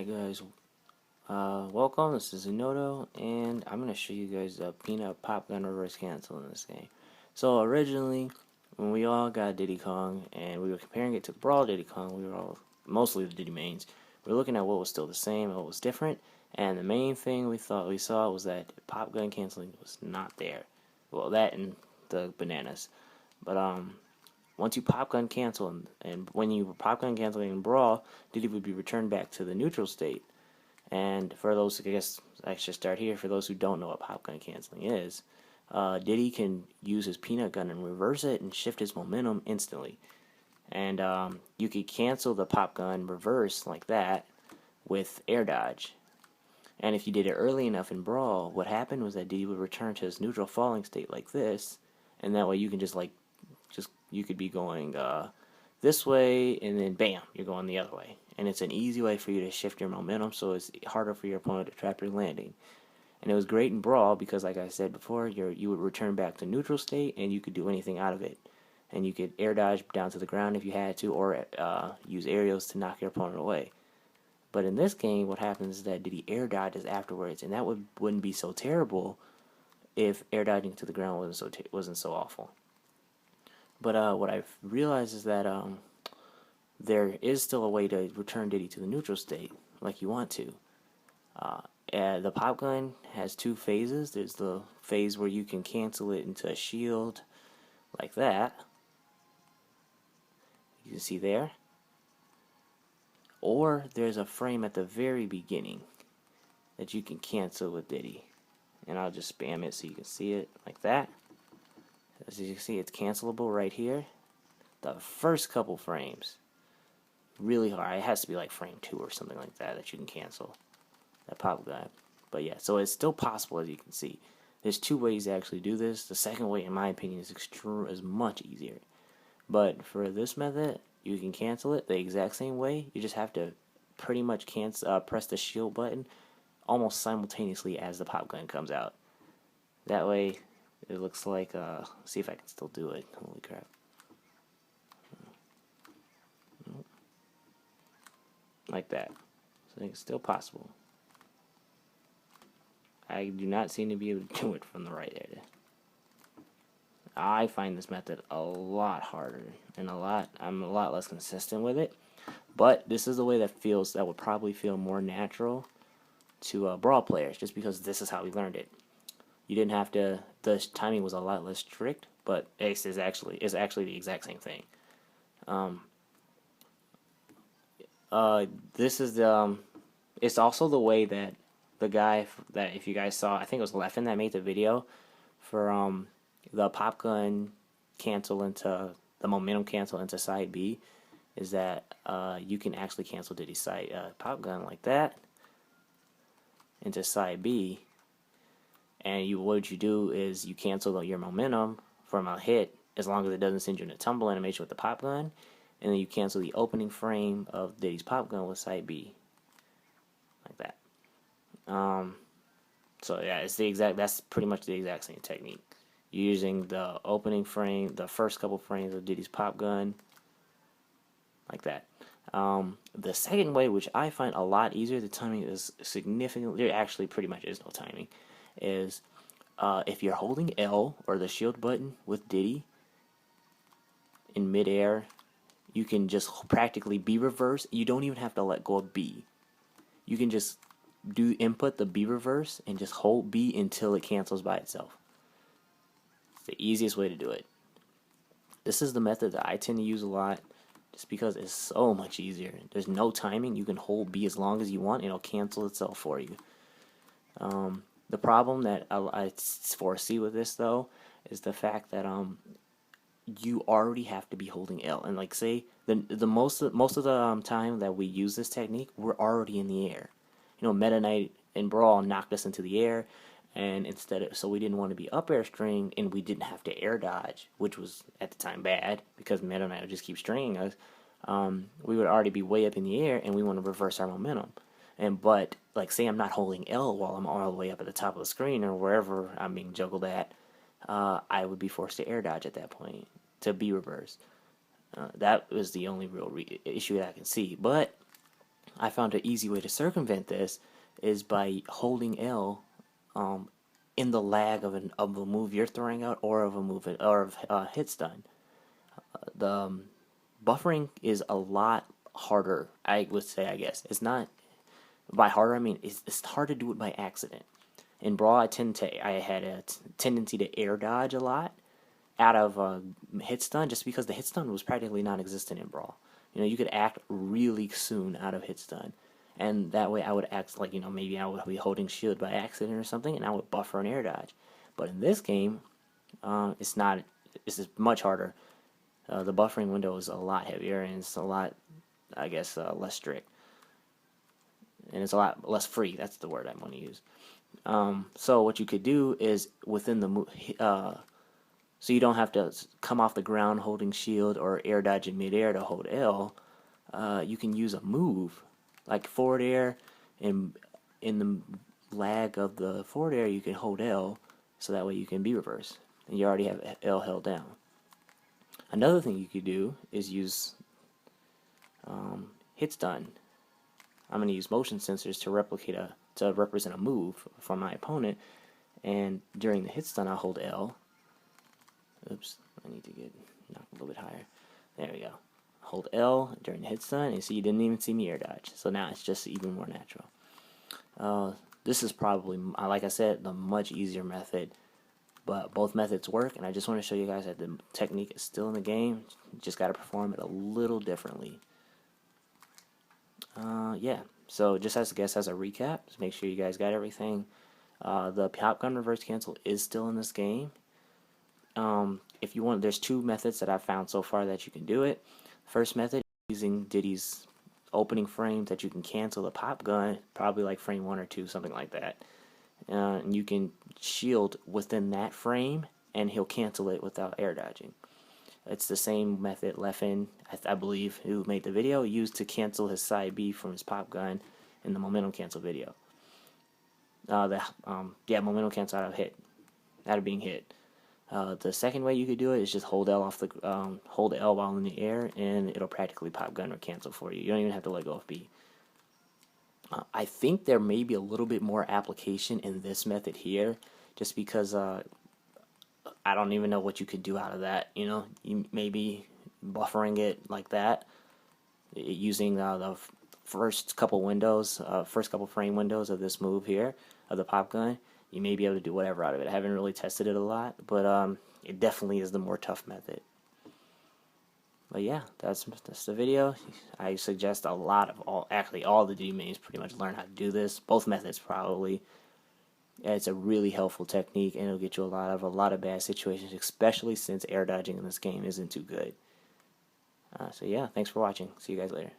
Alright guys, welcome, this is Zinoto, and I'm going to show you guys the peanut Popgun reverse cancel in this game. So originally, when we all got Diddy Kong, and we were comparing it to Brawl Diddy Kong, we were all, mostly the Diddy mains, we were looking at what was still the same and what was different, and the main thing we saw was that Popgun canceling was not there. Well, that and the bananas. But once you Popgun cancel, and when you Popgun canceling in Brawl, Diddy would be returned back to the neutral state. And for those, I guess I should start here. For those who don't know what Popgun canceling is, Diddy can use his peanut gun and reverse it and shift his momentum instantly. And you could cancel the Popgun reverse like that with air dodge. And if you did it early enough in Brawl, what happened was that Diddy would return to his neutral falling state like this, and that way you can just you could be going this way, and then bam, you're going the other way. And it's an easy way for you to shift your momentum, so it's harder for your opponent to trap your landing. And it was great in Brawl because, like I said before, you would return back to neutral state, and you could do anything out of it. And you could air dodge down to the ground if you had to, or use aerials to knock your opponent away. But in this game, what happens is that Diddy air dodges afterwards, and that wouldn't be so terrible if air dodging to the ground wasn't so awful. But what I've realized is that there is still a way to return Diddy to the neutral state, like you want to. The Popgun has two phases. There's the phase where you can cancel it into a shield, like that. You can see there. Or there's a frame at the very beginning that you can cancel with Diddy. And I'll just spam it so you can see it, like that. As you can see, it's cancelable right here. The first couple frames, really hard. It has to be like frame 2 or something like that you can cancel that Popgun. But yeah, so it's still possible, as you can see. There's two ways to actually do this. The second way, in my opinion, is much easier. But for this method, you can cancel it the exact same way. You just have to pretty much press the shield button almost simultaneously as the Popgun comes out. That way, it looks like, see if I can still do it. Holy crap. Like that. So it's still possible. I do not seem to be able to do it from the right area. I find this method a lot harder, and I'm a lot less consistent with it. But this is the way that would probably feel more natural to Brawl players, just because this is how we learned it. You didn't have to. The timing was a lot less strict, but Ace is actually the exact same thing. This is the. It's also the way that the guy that, if you guys saw, I think it was Leffen that made the video for the Popgun cancel into the momentum cancel into side B, is that you can actually cancel Diddy's side Popgun like that into side B. And what you do is you cancel your momentum from a hit as long as it doesn't send you in a tumble animation with the Popgun, and then you cancel the opening frame of Diddy's Popgun with side B, like that. So yeah, that's pretty much the exact same technique. You're using the opening frame, the first couple frames of Diddy's Popgun, like that. The second way, which I find a lot easier, the timing is significantly, there actually pretty much is no timing, is if you're holding L or the shield button with Diddy in midair, you can just practically B reverse. You don't even have to let go of B. You can just input the B reverse and just hold B until it cancels by itself. It's the easiest way to do it. This is the method that I tend to use a lot, just because it's so much easier. There's no timing. You can hold B as long as you want, and it'll cancel itself for you. The problem that I foresee with this, though, is the fact that you already have to be holding L, and like say the most of the time that we use this technique, we're already in the air. You know, Meta Knight and Brawl knocked us into the air, and so we didn't want to be up air string, and we didn't have to air dodge, which was at the time bad because Meta Knight would just keep stringing us. We would already be way up in the air, and we want to reverse our momentum. But like say I'm not holding L while I'm all the way up at the top of the screen or wherever I'm being juggled at, I would be forced to air dodge at that point to be reversed. That was the only real issue that I can see. But I found an easy way to circumvent this is by holding L in the lag of a move you're throwing out, or of a move or of hit stun. The buffering is a lot harder, I would say. I guess it's not by harder. I mean it's hard to do it by accident. In Brawl, I had a tendency to air dodge a lot out of hit stun, just because the hit stun was practically non-existent in Brawl. You know, you could act really soon out of hit stun, and that way I would act like, you know, maybe I would be holding shield by accident or something, and I would buffer an air dodge. But in this game, it's not. It's just much harder. The buffering window is a lot heavier, and it's a lot, I guess, less strict, and it's a lot less free. That's the word I want to use. So what you could do is within the so you don't have to come off the ground holding shield or air dodge in midair to hold L. You can use a move like forward air, and in the lag of the forward air you can hold L, so that way you can be reverse and you already have L held down. Another thing you could do is use hit stun. I'm going to use motion sensors to represent a move for my opponent, and during the hit stun I'll hold L. Oops, I need to get knocked a little bit higher. There we go. Hold L during the hit stun, and see, you didn't even see me air dodge. So now it's just even more natural. This is probably, like I said, the much easier method, but both methods work, and I just want to show you guys that the technique is still in the game. You just got to perform it a little differently. Yeah, so just as a recap, just make sure you guys got everything. The Popgun reverse cancel is still in this game. If you want, there's two methods that I've found so far that you can do it. First method, using Diddy's opening frame that you can cancel the Popgun, probably like frame 1 or 2, something like that. And you can shield within that frame, and he'll cancel it without air dodging. It's the same method Leffen, I believe, who made the video, used to cancel his side B from his Popgun in the momentum cancel video. Momentum cancel out of being hit. The second way you could do it is just hold L while in the air, and it'll practically Popgun or cancel for you. You don't even have to let go of B. I think there may be a little bit more application in this method here, just because I don't even know what you could do out of that. You know, you maybe buffering it like that, using the first couple frame windows of this move here of the Popgun. You may be able to do whatever out of it. I haven't really tested it a lot, but it definitely is the more tough method. But yeah, that's the video. I suggest all the Diddy mains pretty much learn how to do this. Both methods probably. It's a really helpful technique, and it'll get you out of a lot of bad situations, especially since air dodging in this game isn't too good. So yeah, thanks for watching. See you guys later.